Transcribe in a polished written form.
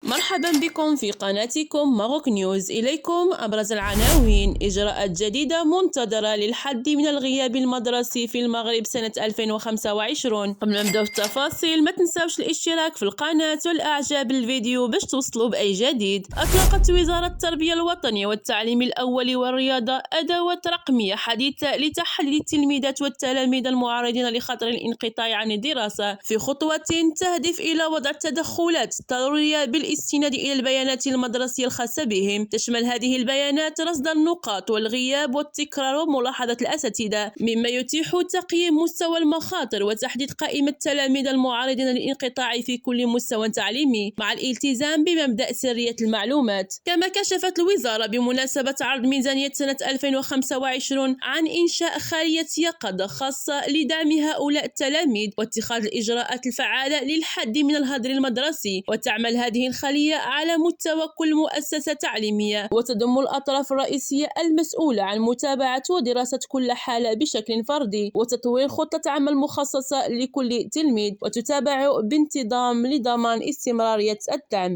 مرحبا بكم في قناتكم ماروك نيوز. إليكم أبرز العناوين: إجراءات جديدة منتظرة للحد من الغياب المدرسي في المغرب سنة 2025. قبل ما نبداو في التفاصيل ما تنساوش الاشتراك في القناة والإعجاب بالفيديو باش توصلوا بأي جديد. أطلقت وزارة التربية الوطنية والتعليم الأول والرياضة أدوات رقمية حديثة لتحديد التلميذات والتلاميذ المعرضين لخطر الانقطاع عن الدراسة في خطوة تهدف إلى وضع التدخلات الضرورية بالاستناد إلى البيانات المدرسية الخاصة بهم. تشمل هذه البيانات رصد النقاط والغياب والتكرار وملاحظة الأساتذة، مما يتيح تقييم مستوى المخاطر وتحديد قائمة التلاميذ المعرضين للانقطاع في كل مستوى تعليمي، مع الالتزام بمبدأ سرية المعلومات. كما كشفت الوزارة بمناسبة عرض ميزانية سنة 2025 عن إنشاء خالية يقظة خاصة لدعم هؤلاء التلاميذ واتخاذ الإجراءات الفعالة للحد من الهدر المدرسي. وتعمل هذه الخلية على مستوى كل مؤسسة تعليمية، وتضم الأطراف الرئيسية المسؤولة عن متابعة ودراسة كل حالة بشكل فردي وتطوير خطة عمل مخصصة لكل تلميذ، وتتابع بانتظام لضمان استمرارية الدعم.